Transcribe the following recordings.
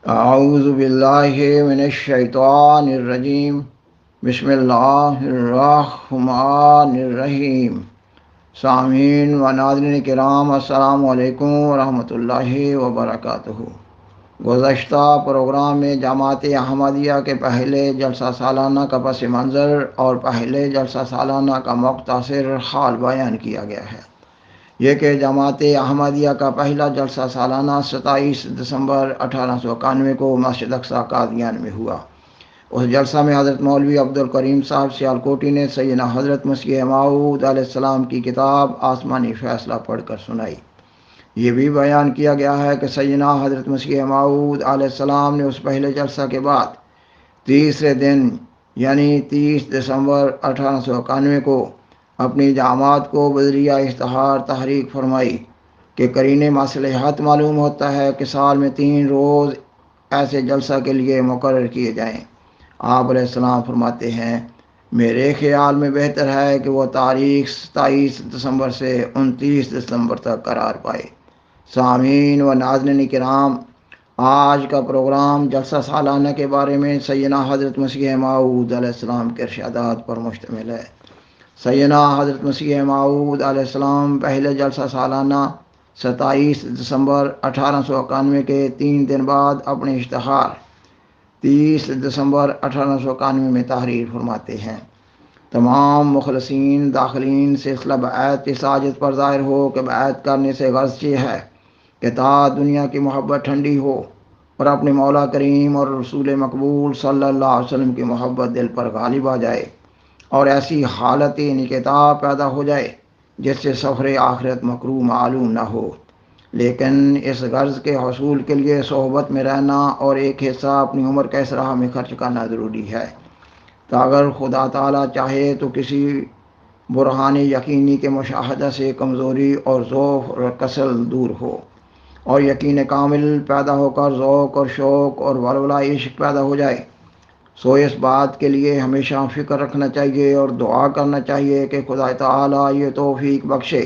اعوذ باللہ من الشیطان الرجیم بسم اللہ الرحمن الرحیم۔ سامعین و ناظرین کرام، السلام علیکم ورحمۃ اللہ وبرکاتہ۔ گزشتہ پروگرام میں جماعت احمدیہ کے پہلے جلسہ سالانہ کا پس منظر اور پہلے جلسہ سالانہ کا مختصر حال بیان کیا گیا ہے۔ یہ کہ جماعت احمدیہ کا پہلا جلسہ سالانہ 27 دسمبر 1891 کو مسجد اقصی قادیان میں ہوا۔ اس جلسہ میں حضرت مولوی عبدالکریم صاحب سیالکوٹی نے سیدنا حضرت مسیح موعود علیہ السلام کی کتاب آسمانی فیصلہ پڑھ کر سنائی۔ یہ بھی بیان کیا گیا ہے کہ سیدنا حضرت مسیح موعود علیہ السلام نے اس پہلے جلسہ کے بعد تیسرے دن یعنی 30 دسمبر 1891 کو اپنی جماعت کو بذریعہ اشتہار تحریک فرمائی کہ قرین مصلحت معلوم ہوتا ہے کہ سال میں 3 روز ایسے جلسہ کے لیے مقرر کیے جائیں۔ آپ علیہ السلام فرماتے ہیں، میرے خیال میں بہتر ہے کہ وہ تاریخ 27 دسمبر سے 29 دسمبر تک قرار پائے۔ سامعین و ناظرین کرام، آج کا پروگرام جلسہ سالانہ کے بارے میں سیدنا حضرت مسیح موعود علیہ السلام کے ارشادات پر مشتمل ہے۔ سیدنا حضرت مسیح موعود علیہ السلام پہلے جلسہ سالانہ 27 دسمبر 1891 کے 3 دن بعد اپنے اشتہار 30 دسمبر 1891 میں تحریر فرماتے ہیں، تمام مخلصین داخلین سلسلہ بیعت کی ساجد پر ظاہر ہو کہ بیعت کرنے سے غرض یہ ہے کہ تا دنیا کی محبت ٹھنڈی ہو اور اپنے مولا کریم اور رسول مقبول صلی اللہ علیہ وسلم کی محبت دل پر غالب آ جائے اور ایسی حالت انقطاع پیدا ہو جائے جس سے سفر آخرت مکروہ معلوم نہ ہو۔ لیکن اس غرض کے حصول کے لیے صحبت میں رہنا اور ایک حصہ اپنی عمر کے اس راہ میں خرچ کرنا ضروری ہے، تو اگر خدا تعالیٰ چاہے تو کسی برہان یقینی کے مشاہدہ سے کمزوری اور ضعف اور کسل دور ہو اور یقین کامل پیدا ہو کر ذوق اور شوق اور ولولہ عشق پیدا ہو جائے، سو اس بات کے لیے ہمیشہ فکر رکھنا چاہیے اور دعا کرنا چاہیے کہ خدا تعالیٰ یہ توفیق بخشے،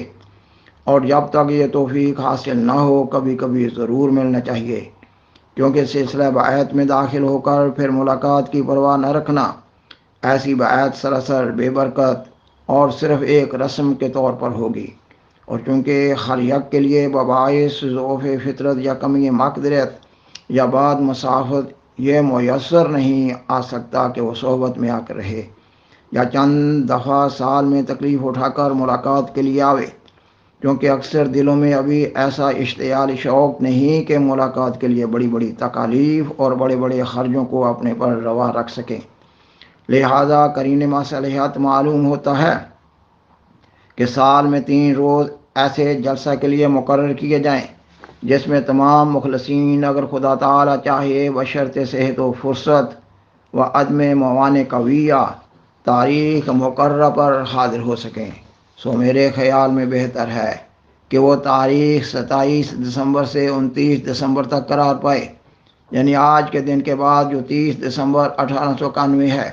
اور جب تک یہ توفیق حاصل نہ ہو کبھی کبھی ضرور ملنا چاہیے، کیونکہ سلسلہ بیعت میں داخل ہو کر پھر ملاقات کی پرواہ نہ رکھنا، ایسی بیعت سراسر بے برکت اور صرف ایک رسم کے طور پر ہوگی، اور چونکہ ہر یک کے لیے بباعث ضعف فطرت یا کمی مقدرت یا بعد مسافت یہ میسر نہیں آ سکتا کہ وہ صحبت میں آ کر رہے یا چند دفعہ سال میں تکلیف اٹھا کر ملاقات کے لیے آوے، کیونکہ اکثر دلوں میں ابھی ایسا اشتعال شوق نہیں کہ ملاقات کے لیے بڑی بڑی تکالیف اور بڑے بڑے خرچوں کو اپنے پر روا رکھ سکیں۔ لہذا قرین مصلحت معلوم ہوتا ہے کہ سال میں 3 روز ایسے جلسہ کے لیے مقرر کیے جائیں جس میں تمام مخلصین اگر خدا تعالیٰ چاہے بشرط صحت و فرصت و عدم موانع قویہ تاریخ مقررہ پر حاضر ہو سکیں، سو میرے خیال میں بہتر ہے کہ وہ تاریخ 27 دسمبر سے 29 دسمبر تک قرار پائے، یعنی آج کے دن کے بعد جو 30 دسمبر 1891 ہے۔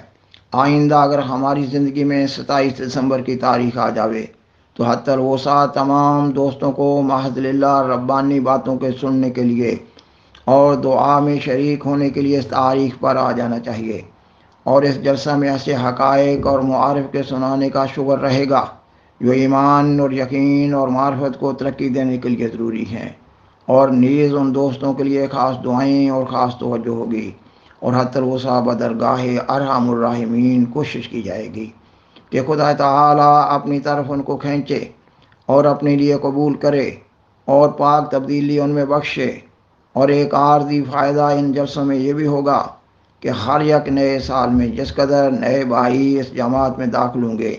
آئندہ اگر ہماری زندگی میں 27 دسمبر کی تاریخ آ جاوے تو حتی الوسع تمام دوستوں کو محض للہ ربانی باتوں کے سننے کے لیے اور دعا میں شریک ہونے کے لیے اس تاریخ پر آ جانا چاہیے، اور اس جلسہ میں ایسے حقائق اور معارف کے سنانے کا شغل رہے گا جو ایمان اور یقین اور معرفت کو ترقی دینے کے لیے ضروری ہیں، اور نیز ان دوستوں کے لیے خاص دعائیں اور خاص توجہ ہوگی، اور حتی الوسع بدرگاہ ارحم الراحمین کوشش کی جائے گی کہ خدا تعالیٰ اپنی طرف ان کو کھینچے اور اپنے لیے قبول کرے اور پاک تبدیلی ان میں بخشے۔ اور ایک عارضی فائدہ ان جلسوں میں یہ بھی ہوگا کہ ہر یک نئے سال میں جس قدر نئے بھائی اس جماعت میں داخل ہوں گے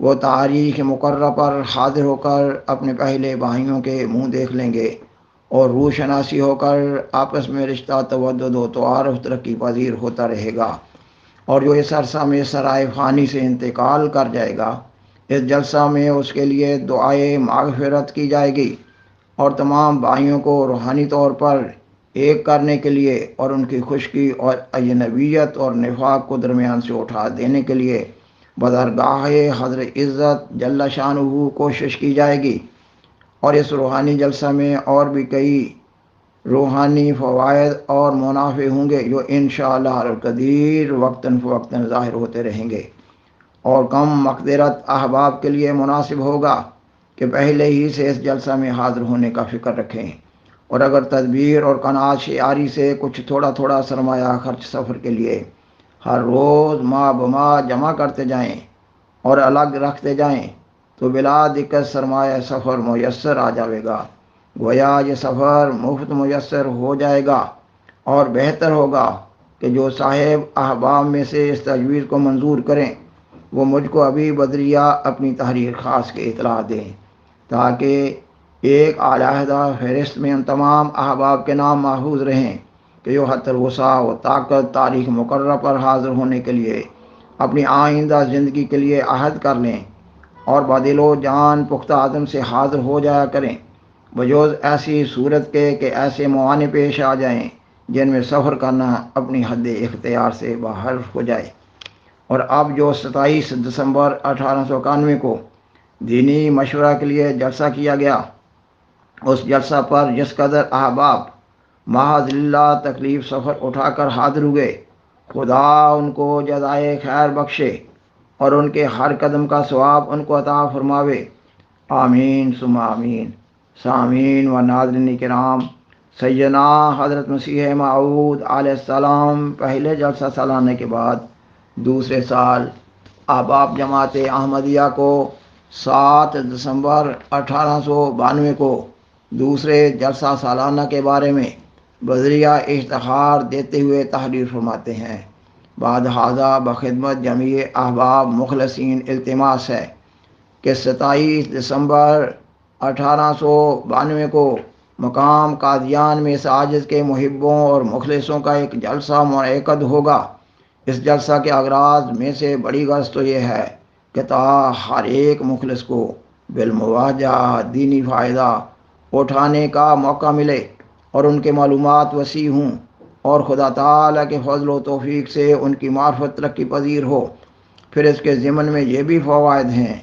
وہ تاریخ مقررہ پر حاضر ہو کر اپنے پہلے بھائیوں کے منہ دیکھ لیں گے اور روح شناسی ہو کر آپس میں رشتہ تودد و تعارف ترقی پذیر ہوتا رہے گا، اور جو اس عرصہ میں سرائے فانی سے انتقال کر جائے گا اس جلسہ میں اس کے لیے دعائے مغفرت کی جائے گی، اور تمام بھائیوں کو روحانی طور پر ایک کرنے کے لیے اور ان کی خشکی اور اجنبیت اور نفاق کو درمیان سے اٹھا دینے کے لیے بدرگاہ حضرت عزت جل شانہ کوشش کی جائے گی۔ اور اس روحانی جلسہ میں اور بھی کئی روحانی فوائد اور منافع ہوں گے جو انشاءاللہ القدیر وقتاً فوقتاً ظاہر ہوتے رہیں گے، اور کم مقدرت احباب کے لیے مناسب ہوگا کہ پہلے ہی سے اس جلسہ میں حاضر ہونے کا فکر رکھیں، اور اگر تدبیر اور قناعت شعاری سے کچھ تھوڑا تھوڑا سرمایہ خرچ سفر کے لیے ہر روز ماہ بماہ جمع کرتے جائیں اور الگ رکھتے جائیں تو بلا دقت سرمایہ سفر میسر آ جائے گا۔ گویا یہ سفر مفت میسر ہو جائے گا، اور بہتر ہوگا کہ جو صاحب احباب میں سے اس تجویز کو منظور کریں وہ مجھ کو ابھی بدریہ اپنی تحریر خاص کی اطلاع دیں، تاکہ ایک علیحدہ فہرست میں ان تمام احباب کے نام محفوظ رہیں کہ جو حتی الوسع و طاقت تاریخ مقررہ پر حاضر ہونے کے لیے اپنی آئندہ زندگی کے لیے عہد کر لیں اور بدل و جان پختہ عزم سے حاضر ہو جایا کریں، بجوز ایسی صورت کے کہ ایسے موانع پیش آ جائیں جن میں سفر کرنا اپنی حد اختیار سے باہر ہو جائے۔ اور اب جو 27 دسمبر 1891 کو دینی مشورہ کے لیے جلسہ کیا گیا، اس جلسہ پر جس قدر احباب محض للہ تکلیف سفر اٹھا کر حاضر ہوئے، خدا ان کو جزائے خیر بخشے اور ان کے ہر قدم کا ثواب ان کو عطا فرماوے، آمین ثم آمین۔ سامعین و ناظرین کرام، سیدنا حضرت مسیح موعود علیہ السلام پہلے جلسہ سالانہ کے بعد دوسرے سال احباب جماعت احمدیہ کو 7 دسمبر 1892 کو دوسرے جلسہ سالانہ کے بارے میں بذریعہ اشتہار دیتے ہوئے تحریر فرماتے ہیں۔ بعد ھذا بخدمت جمیع احباب مخلصین التماس ہے کہ 27 دسمبر 1892 کو مقام قادیان میں اس عاجز کے محبوں اور مخلصوں کا ایک جلسہ منعقد ہوگا۔ اس جلسہ کے اغراض میں سے بڑی غرض تو یہ ہے کہ تا ہر ایک مخلص کو بالمواجہ دینی فائدہ اٹھانے کا موقع ملے اور ان کے معلومات وسیع ہوں، اور خدا تعالیٰ کے فضل و توفیق سے ان کی معرفت ترقی پذیر ہو۔ پھر اس کے ضمن میں یہ بھی فوائد ہیں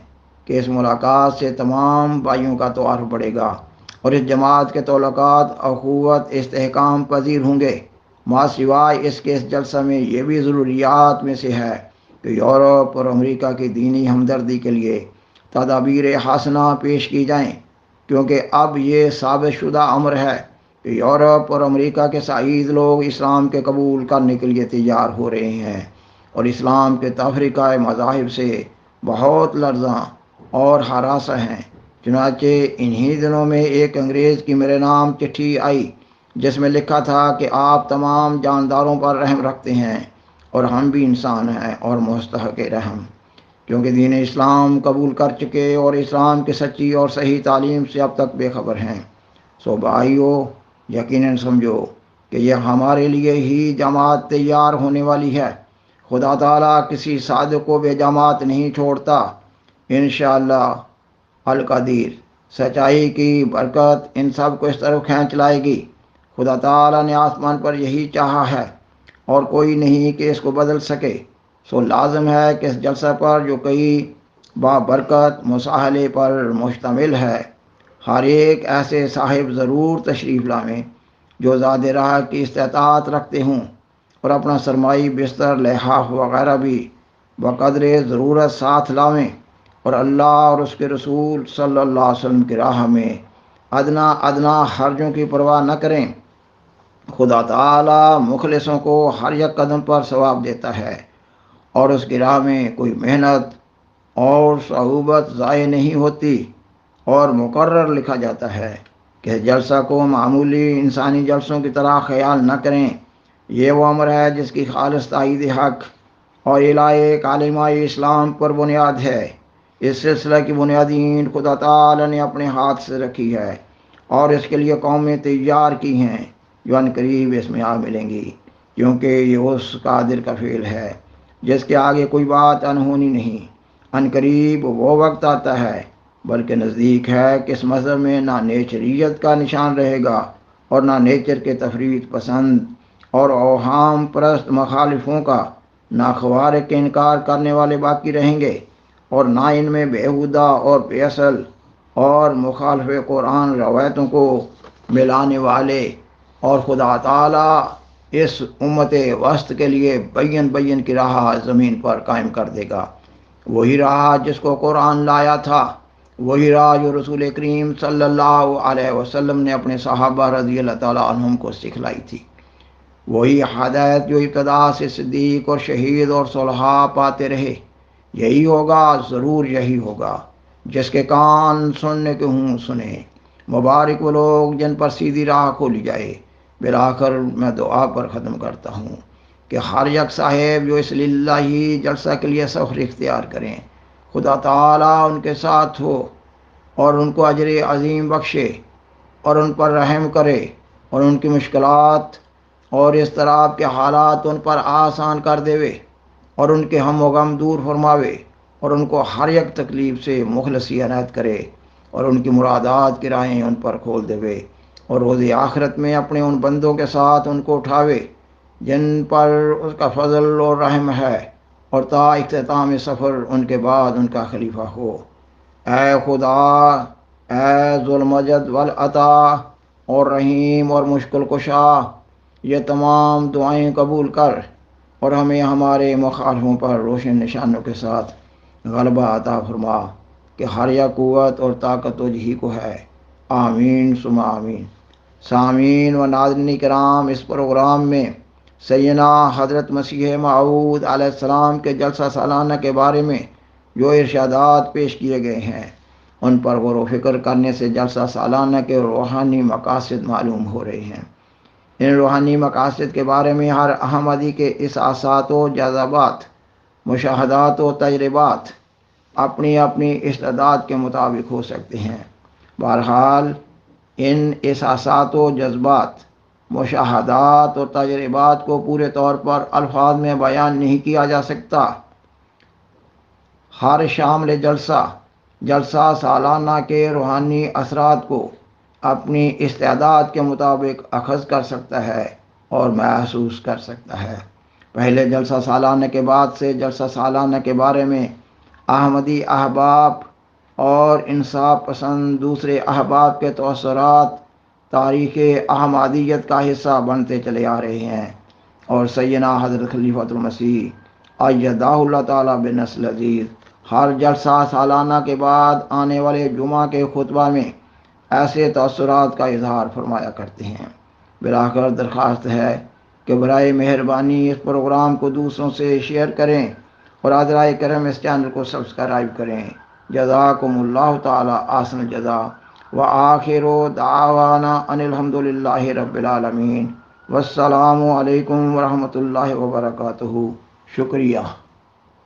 کہ اس ملاقات سے تمام بھائیوں کا تعارف بڑھے گا اور اس جماعت کے تعلقات اخوت استحکام پذیر ہوں گے۔ ما سوائے اس کے اس جلسہ میں یہ بھی ضروریات میں سے ہے کہ یورپ اور امریکہ کی دینی ہمدردی کے لیے تدابیر حسنہ پیش کی جائیں، کیونکہ اب یہ ثابت شدہ امر ہے کہ یورپ اور امریکہ کے سعید لوگ اسلام کے قبول کرنے کے لیے تیار ہو رہے ہیں اور اسلام کے تفریقہ مذاہب سے بہت لرزاں اور ہراساں ہیں۔ چنانچہ انہی دنوں میں ایک انگریز کی میرے نام چٹھی آئی جس میں لکھا تھا کہ آپ تمام جانداروں پر رحم رکھتے ہیں اور ہم بھی انسان ہیں اور مستحق رحم، کیونکہ دین اسلام قبول کر چکے اور اسلام کی سچی اور صحیح تعلیم سے اب تک بے خبر ہیں۔ سو بھائیو، یقیناً سمجھو کہ یہ ہمارے لیے ہی جماعت تیار ہونے والی ہے۔ خدا تعالیٰ کسی صادق کو بے جماعت نہیں چھوڑتا۔ انشاءاللہ القدیر سچائی کی برکت ان سب کو اس طرف کھینچ لائے گی۔ خدا تعالیٰ نے آسمان پر یہی چاہا ہے اور کوئی نہیں کہ اس کو بدل سکے۔ سو لازم ہے کہ اس جلسہ پر جو کئی بابرکت مساحلے پر مشتمل ہے، ہر ایک ایسے صاحب ضرور تشریف لائیں جو زاد راہ کی استطاعت رکھتے ہوں اور اپنا سرمائی بستر لحاف وغیرہ بھی بقدر ضرورت ساتھ لاویں، اور اللہ اور اس کے رسول صلی اللہ علیہ وسلم کی راہ میں ادنا ادنا حرجوں کی پرواہ نہ کریں۔ خدا تعالیٰ مخلصوں کو ہر یک قدم پر ثواب دیتا ہے اور اس کی راہ میں کوئی محنت اور صعوبت ضائع نہیں ہوتی، اور مقرر لکھا جاتا ہے کہ جلسہ کو معمولی انسانی جلسوں کی طرح خیال نہ کریں۔ یہ وہ امر ہے جس کی خالص تائید حق اور الہ کلمہ اسلام پر بنیاد ہے۔ اس سلسلہ کی بنیادین خدا تعالی نے اپنے ہاتھ سے رکھی ہے اور اس کے لیے قومیں تیار کی ہیں جو ان قریب اس میں آ ملیں گی، کیونکہ یہ اس قادر کا فعل ہے جس کے آگے کوئی بات انہونی نہیں۔ ان قریب وہ وقت آتا ہے، بلکہ نزدیک ہے کہ اس مذہب میں نہ نیچریت کا نشان رہے گا اور نہ نیچر کے تفرید پسند اور اوہام پرست مخالفوں کا، نہ خوارق کے انکار کرنے والے باقی رہیں گے، اور نہ ان میں بیہودہ اور بے اصل اور مخالف قرآن روایتوں کو ملانے والے اور خدا تعالیٰ اس امت وسط کے لیے بین کی راہ زمین پر قائم کر دے گا۔ وہی راہ جس کو قرآن لایا تھا، وہی راہ جو رسول کریم صلی اللہ علیہ وسلم نے اپنے صحابہ رضی اللہ تعالیٰ عنہم کو سکھلائی تھی، وہی ہدایت جو ابتدا سے صدیق اور شہید اور صلحاء پاتے رہے۔ یہی ہوگا، ضرور یہی ہوگا۔ جس کے کان سننے کے ہوں سنیں۔ مبارک وہ لوگ جن پر سیدھی راہ کھولی جائے۔ بالآخر میں دعا پر ختم کرتا ہوں کہ ہر یک صاحب جو اس للہی جلسہ کے لیے سفر اختیار کریں، خدا تعالیٰ ان کے ساتھ ہو اور ان کو اجر عظیم بخشے اور ان پر رحم کرے اور ان کی مشکلات اور اضطراب کے حالات ان پر آسان کر دے اور ان کے ہم و غم دور فرماوے اور ان کو ہر یک تکلیف سے مخلصی عنایت کرے اور ان کی مرادات کی راہیں ان پر کھول دے اور روز آخرت میں اپنے ان بندوں کے ساتھ ان کو اٹھاوے جن پر اس کا فضل اور رحم ہے، اور تا اختتام سفر ان کے بعد ان کا خلیفہ ہو۔ اے خدا، اے ذوالمجد والعطا اور رحیم اور مشکل کشا، یہ تمام دعائیں قبول کر اور ہمیں ہمارے مخالفوں پر روشن نشانوں کے ساتھ غلبہ عطا فرما کہ ہر یک قوت اور طاقت تجھی کو ہے۔ آمین ثم آمین۔ سامعین و ناظرین کرام، اس پروگرام میں سیدنا حضرت مسیح موعود علیہ السلام کے جلسہ سالانہ کے بارے میں جو ارشادات پیش کیے گئے ہیں، ان پر غور و فکر کرنے سے جلسہ سالانہ کے روحانی مقاصد معلوم ہو رہے ہیں۔ ان روحانی مقاصد کے بارے میں ہر احمدی کے احساسات و جذبات، مشاہدات و تجربات اپنی اپنی استعداد کے مطابق ہو سکتے ہیں۔ بہرحال ان احساسات و جذبات، مشاہدات اور تجربات کو پورے طور پر الفاظ میں بیان نہیں کیا جا سکتا۔ ہر شامل جلسہ سالانہ کے روحانی اثرات کو اپنی استعداد کے مطابق اخذ کر سکتا ہے اور محسوس کر سکتا ہے۔ پہلے جلسہ سالانہ کے بعد سے جلسہ سالانہ کے بارے میں احمدی احباب اور انصاف پسند دوسرے احباب کے تاثرات تاریخ احمدیت کا حصہ بنتے چلے آ رہے ہیں، اور سیدنا حضرت خلیفۃ المسیح ایدہ اللہ تعالیٰ بنصر عزیز ہر جلسہ سالانہ کے بعد آنے والے جمعہ کے خطبہ میں ایسے تاثرات کا اظہار فرمایا کرتے ہیں۔ بالآخر درخواست ہے کہ برائے مہربانی اس پروگرام کو دوسروں سے شیئر کریں اور حضرائے کرم اس چینل کو سبسکرائب کریں۔ جزاکم اللہ تعالی احسن الجزا وآخر دعوانا ان الحمد للہ رب العالمین۔ والسلام علیکم ورحمۃ اللہ وبرکاتہ۔ شکریہ۔